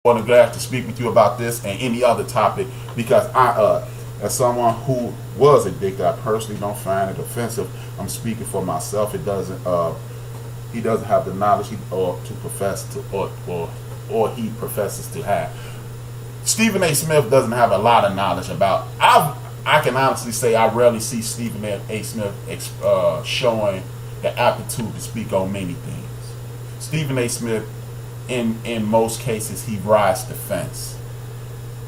More than glad to speak with you about this and any other topic because as someone who was addicted, I personally don't find it offensive. I'm speaking for myself. It doesn't. He doesn't have the knowledge to profess to, or he professes to have. Stephen A. Smith doesn't have a lot of knowledge about. I can honestly say I rarely see Stephen A. Smith showing the aptitude to speak on many things. Stephen A. Smith, in most cases, he rides the fence.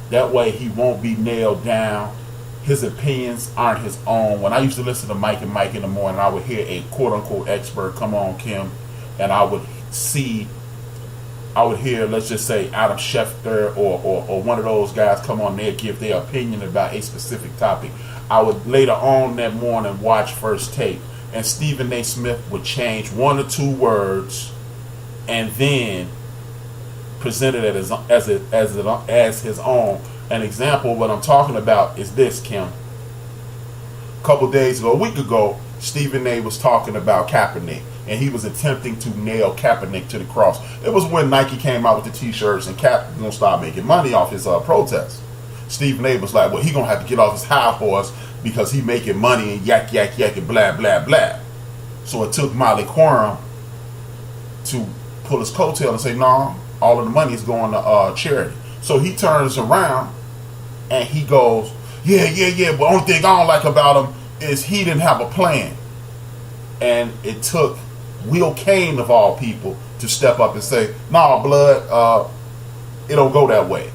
That way, he won't be nailed down. His opinions aren't his own. When I used to listen to Mike and Mike in the morning, I would hear a quote unquote expert come on, Kim, and I would hear, let's just say, Adam Schefter or one of those guys come on there, give their opinion about a specific topic. I would later on that morning watch First Take, and Stephen A. Smith would change one or two words and then present it as his own. An example of what I'm talking about is this, Kim. A couple days ago, a week ago, Stephen A. was talking about Kaepernick, and he was attempting to nail Kaepernick to the cross. It was when Nike came out with the T-shirts and Cap was gonna start making money off his protest. Stephen A. was like, well, he gonna have to get off his high horse because he making money and yak and blah blah blah. So it took Molly Quorum to pull his coattail and say, no, all of the money is going to charity. So he turns around and he goes, yeah. But the only thing I don't like about him is he didn't have a plan. And it took Will Kane, of all people, to step up and say, nah, blood, it don't go that way.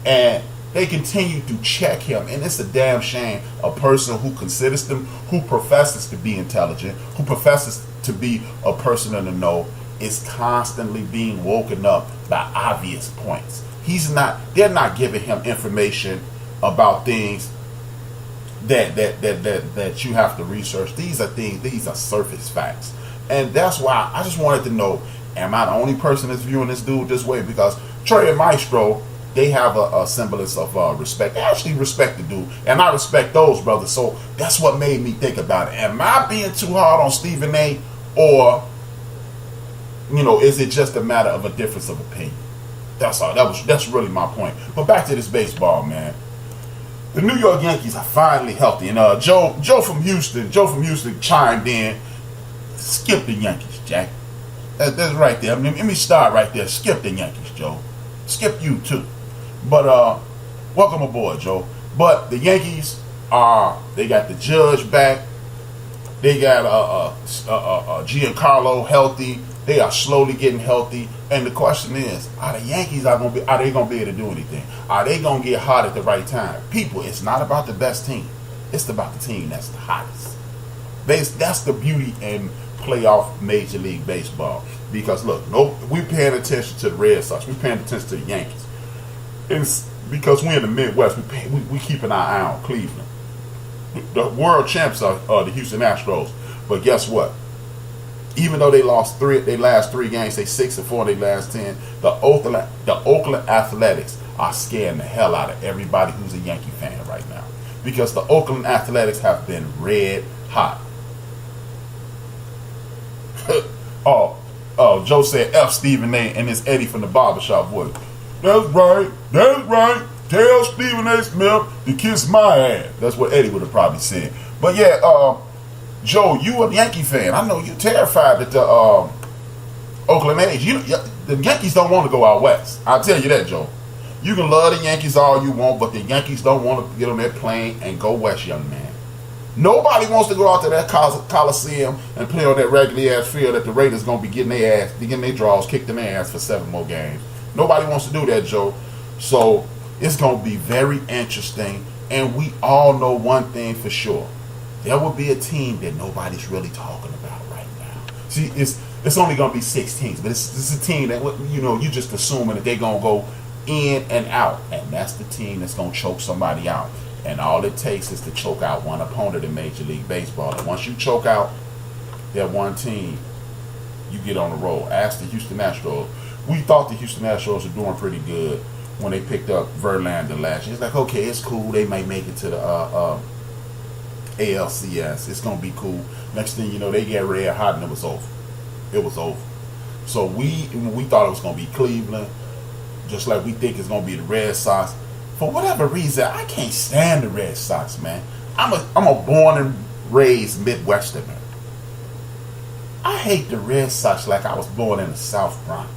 And they continue to check him. And it's a damn shame a person who considers them, who professes to be intelligent, who professes to be a person in the know, is constantly being woken up by obvious points. They're not giving him information about things that you have to research. These are surface facts. And that's why I just wanted to know, am I the only person that's viewing this dude this way? Because Trey and Maestro, they have a semblance of respect. They actually respect the dude. And I respect those brothers. So that's what made me think about it. Am I being too hard on Stephen A? Or, is it just a matter of a difference of opinion? That's all. That's really my point. But back to this baseball, man. The New York Yankees are finally healthy, and Joe from Houston chimed in. Skip the Yankees, Jack. That's right there. I mean, let me start right there. Skip the Yankees, Joe. Skip you too. But welcome aboard, Joe. But the Yankees they got the Judge back. They got Giancarlo healthy. They are slowly getting healthy, and the question is: are the Yankees are they gonna be able to do anything? Are they gonna get hot at the right time? People, it's not about the best team; it's about the team that's the hottest. That's the beauty in playoff Major League Baseball. Because look, we paying attention to the Red Sox, we paying attention to the Yankees. It's because we're in the Midwest. We keep an eye on Cleveland. The world champs are the Houston Astros, but guess what? Even though they lost their last 3 games, they 6-4 in their last 10. The Oakland Athletics are scaring the hell out of everybody who's a Yankee fan right now, because the Oakland Athletics have been red hot. Joe said F Stephen A. and it's Eddie from the barbershop voice. That's right. Tell Stephen A. Smith to kiss my ass. That's what Eddie would have probably said. But yeah, Joe, you a Yankee fan. I know you're terrified that the Oakland A's. The Yankees don't want to go out west. I'll tell you that, Joe. You can love the Yankees all you want, but the Yankees don't want to get on that plane and go west, young man. Nobody wants to go out to that Coliseum and play on that regular ass field that the Raiders gonna be getting their draws kicked in their ass for 7 more games. Nobody wants to do that, Joe. So it's gonna be very interesting, and we all know one thing for sure. There will be a team that nobody's really talking about right now. See, it's only going to be 6 teams, but it's a team that, you just assuming that they're going to go in and out, and that's the team that's going to choke somebody out. And all it takes is to choke out one opponent in Major League Baseball. And once you choke out that one team, you get on the roll. Ask the Houston Astros. We thought the Houston Astros were doing pretty good when they picked up Verlander last year. It's like, okay, it's cool. They might make it to the ALCS. It's gonna be cool. Next thing you know, they get red hot and it was over. So we thought it was gonna be Cleveland. just like we think it's gonna be the Red Sox. For whatever reason, I can't stand the Red Sox, man. I'm a born and raised Midwesterner. I hate the Red Sox like I was born in the South Bronx.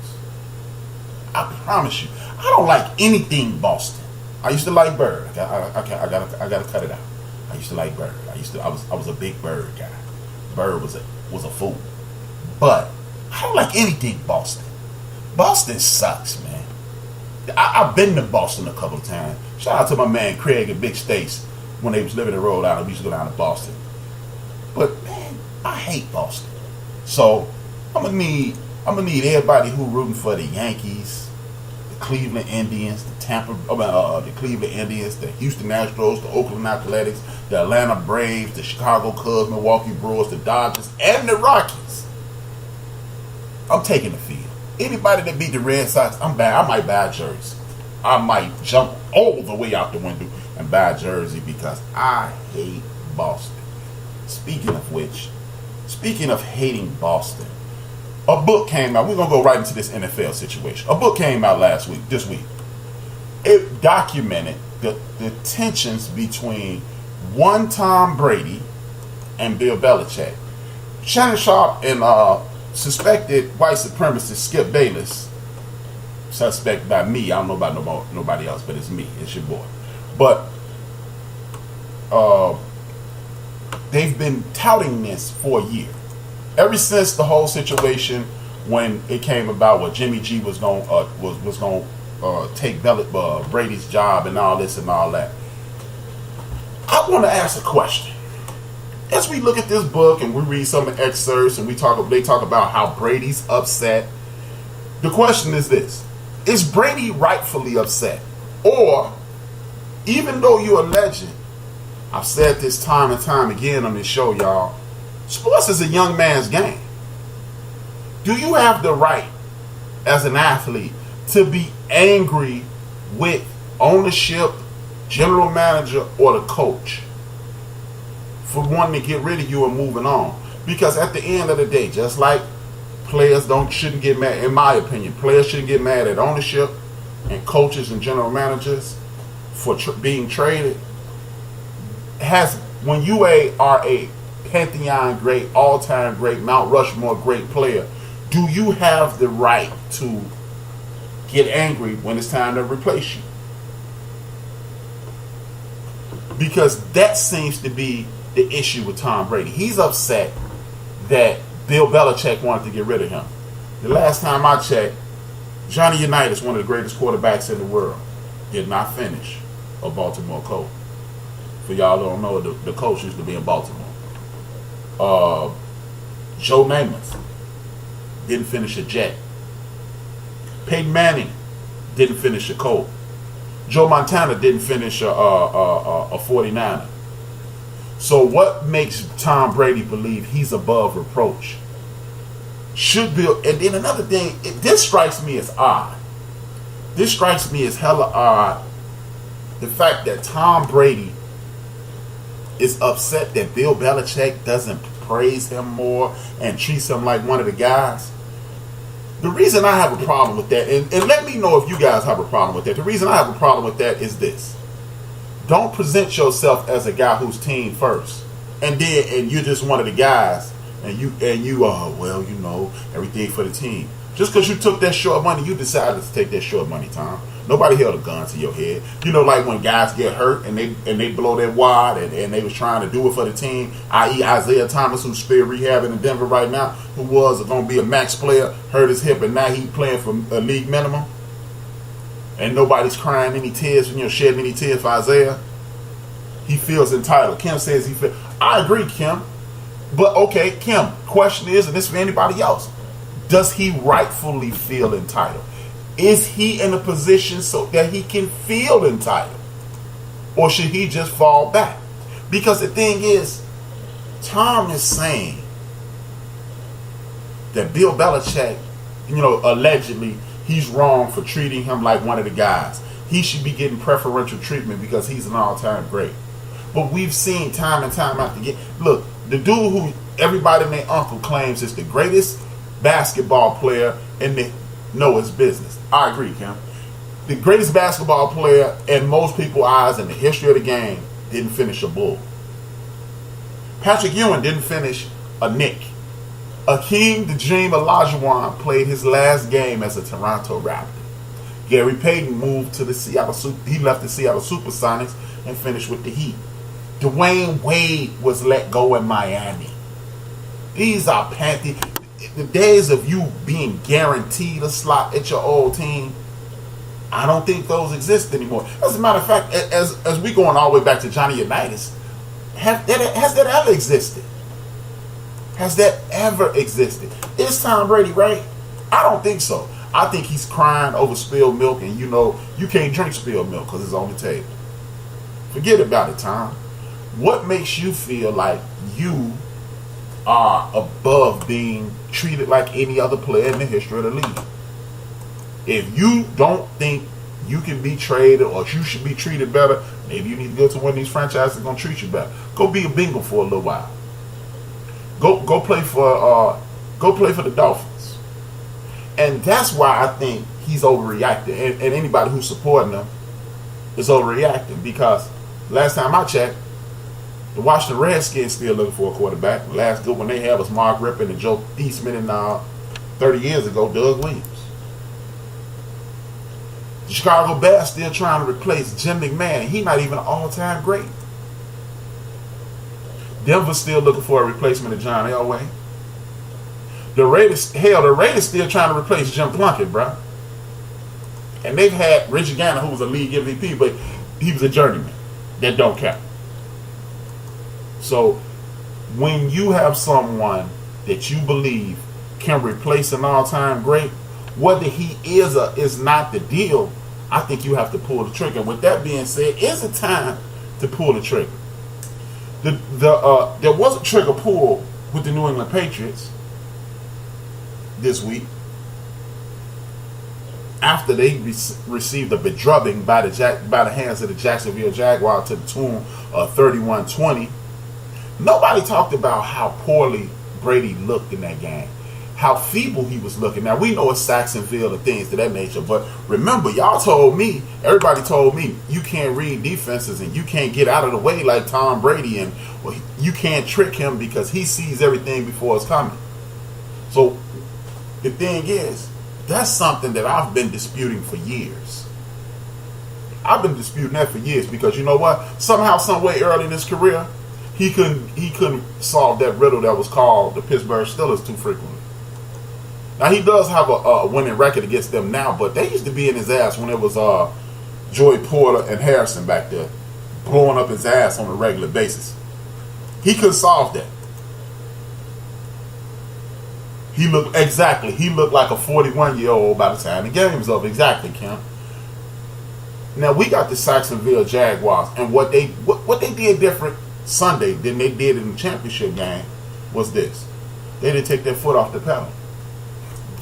I promise you, I don't like anything Boston. I used to like Bird. I gotta cut it out. I used to like Bird. I was a big Bird guy. Bird was a fool. But I don't like anything Boston. Boston sucks, man. I've been to Boston a couple of times. Shout out to my man Craig and Big Stace when they was living in Rhode Island. We used to go down to Boston. But man, I hate Boston. So I'm gonna need everybody who rooting for the Yankees, the Cleveland Indians, the Cleveland Indians, the Houston Astros, the Oakland Athletics, the Atlanta Braves, the Chicago Cubs, Milwaukee Brewers, the Dodgers, and the Rockies. I'm taking the field. Anybody that beat the Red Sox, I'm bad. I might buy a jersey. I might jump all the way out the window and buy a jersey because I hate Boston. Speaking of hating Boston, a book came out. We're going to go right into this NFL situation. A book came out this week. It documented the tensions between one Tom Brady and Bill Belichick. Shannon Sharp and suspected white supremacist Skip Bayless, suspect by me, I don't know about nobody else, but it's me, it's your boy. But they've been touting this for a year. Ever since the whole situation when it came about where Jimmy G was going take Brady's job and all this and all that. I want to ask a question. As we look at this book and we read some of the excerpts and they talk about how Brady's upset. The question is this: is Brady rightfully upset? Or, even though you're a legend, I've said this time and time again on this show, y'all, sports is a young man's game. Do you have the right, as an athlete, to be angry with ownership, general manager, or the coach for wanting to get rid of you and moving on? Because at the end of the day, just like players shouldn't get mad, in my opinion, players shouldn't get mad at ownership and coaches and general managers for being traded. When you are a Pantheon great, all-time great, Mount Rushmore great player, do you have the right to get angry when it's time to replace you? Because that seems to be the issue with Tom Brady. He's upset that Bill Belichick wanted to get rid of him. The last time I checked, Johnny Unitas, one of the greatest quarterbacks in the world, did not finish a Baltimore Colt. For y'all who don't know, the coach used to be in Baltimore. Joe Namath didn't finish a Jet. Peyton Manning didn't finish a Colt. Joe Montana didn't finish a 49er. So what makes Tom Brady believe he's above reproach? And then another thing, this strikes me as odd. This strikes me as hella odd. The fact that Tom Brady is upset that Bill Belichick doesn't praise him more and treats him like one of the guys. The reason I have a problem with that, and let me know if you guys have a problem with that. The reason I have a problem with that is this: don't present yourself as a guy who's team first, and you're just one of the guys, and you everything for the team. Just because you took that short money, you decided to take that short money, Tom. Nobody held a gun to your head. You know, like when guys get hurt and they blow their wad and they was trying to do it for the team, i.e. Isaiah Thomas, who's still rehabbing in Denver right now, who was going to be a max player, hurt his hip, and now he's playing for a league minimum. And nobody's crying any tears, shedding any tears for Isaiah. He feels entitled. Kim says he feels. I agree, Kim. But okay, Kim, question is, and this for anybody else, does he rightfully feel entitled? Is he in a position so that he can feel entitled? Or should he just fall back? Because the thing is, Tom is saying that Bill Belichick, allegedly, he's wrong for treating him like one of the guys. He should be getting preferential treatment because he's an all-time great. But we've seen time and time after again. Look, the dude who everybody and their uncle claims is the greatest basketball player in the know his business. I agree, Kim. The greatest basketball player in most people's eyes in the history of the game didn't finish a Bull. Patrick Ewing didn't finish a Knick. Akeem the Dream Olajuwon played his last game as a Toronto Raptor. Gary Payton moved to the he left the Seattle Supersonics and finished with the Heat. Dwayne Wade was let go in Miami. These are the days of you being guaranteed a slot at your old team. I don't think those exist anymore. As a matter of fact, as we going all the way back to Johnny Unitas, has that ever existed? Has that ever existed? Is Tom Brady right? I don't think so. I think he's crying over spilled milk, and you can't drink spilled milk because it's on the table. Forget about it, Tom. What makes you feel like you are above being treated like any other player in the history of the league? If you don't think you can be traded or you should be treated better, maybe you need to go to one of these franchises that's gonna treat you better. Go be a bingo for a little while. Go play for the Dolphins. And that's why I think he's overreacting. And anybody who's supporting him is overreacting, because last time I checked, the Washington Redskins still looking for a quarterback. The last good one they had was Mark Rippon and Joe Theismann, and 30 years ago, Doug Williams. The Chicago Bears still trying to replace Jim McMahon. He's not even an all-time great. Denver's still looking for a replacement of John Elway. The Raiders still trying to replace Jim Plunkett, bro. And they've had Richie Gannon, who was a league MVP, but he was a journeyman. That don't count. So when you have someone that you believe can replace an all-time great, whether he is or is not the deal, I think you have to pull the trigger. With that being said, it's a time to pull the trigger. There was a trigger pull with the New England Patriots this week after they received a bedrubbing by the hands of the Jacksonville Jaguars to the tune of 31-20. Nobody talked about how poorly Brady looked in that game, how feeble he was looking. Now, we know it's Saxonville and things to that nature, but remember, everybody told me, you can't read defenses and you can't get out of the way like Tom Brady, and you can't trick him because he sees everything before it's coming. So the thing is, that's something that I've been disputing for years. I've been disputing that for years because you know what? Somehow, some way early in his career, he couldn't solve that riddle that was called the Pittsburgh Steelers too frequently. Now, he does have a winning record against them now, but they used to be in his ass when it was Joey Porter and Harrison back there blowing up his ass on a regular basis. He could solve that. He looked like a 41-year-old by the time the game was over. Exactly, Kim. Now, we got the Jacksonville Jaguars, and what they did different Sunday than they did in the championship game was this. They didn't take their foot off the pedal.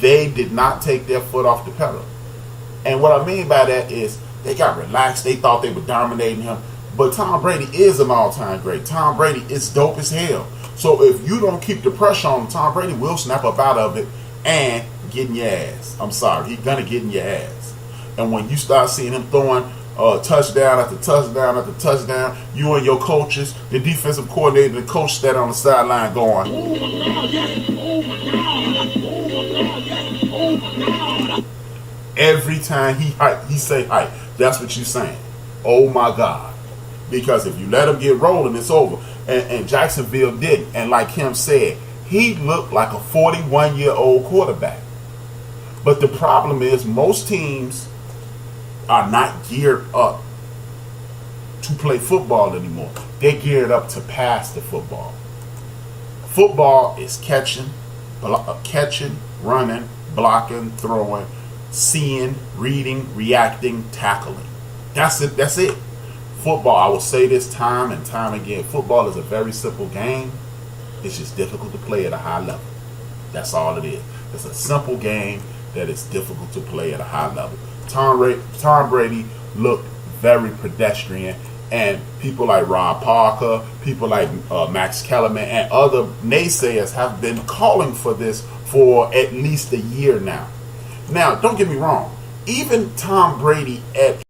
They did not take their foot off the pedal. And what I mean by that is they got relaxed. They thought they were dominating him. But Tom Brady is an all-time great. Tom Brady is dope as hell. So if you don't keep the pressure on him, Tom Brady will snap up out of it and get in your ass. I'm sorry. He's going to get in your ass. And when you start seeing him throwing touchdown after touchdown after touchdown, you and your coaches, the defensive coordinator, the coach stand on the sideline going, every time he say hype, that's what you're saying. Oh my God. Because if you let him get rolling, it's over. And Jacksonville didn't. And like him said, he looked like a 41-year-old quarterback. But the problem is most teams are not geared up to play football anymore. They're geared up to pass the football. Football is catching, running, blocking, throwing, seeing, reading, reacting, tackling. That's it. Football, I will say this time and time again, football is a very simple game. It's just difficult to play at a high level. That's all it is. It's a simple game that is difficult to play at a high level. Tom Brady looked very pedestrian, and people like Rob Parker, people like Max Kellerman, and other naysayers have been calling for this for at least a year now. Now, don't get me wrong. even Tom Brady at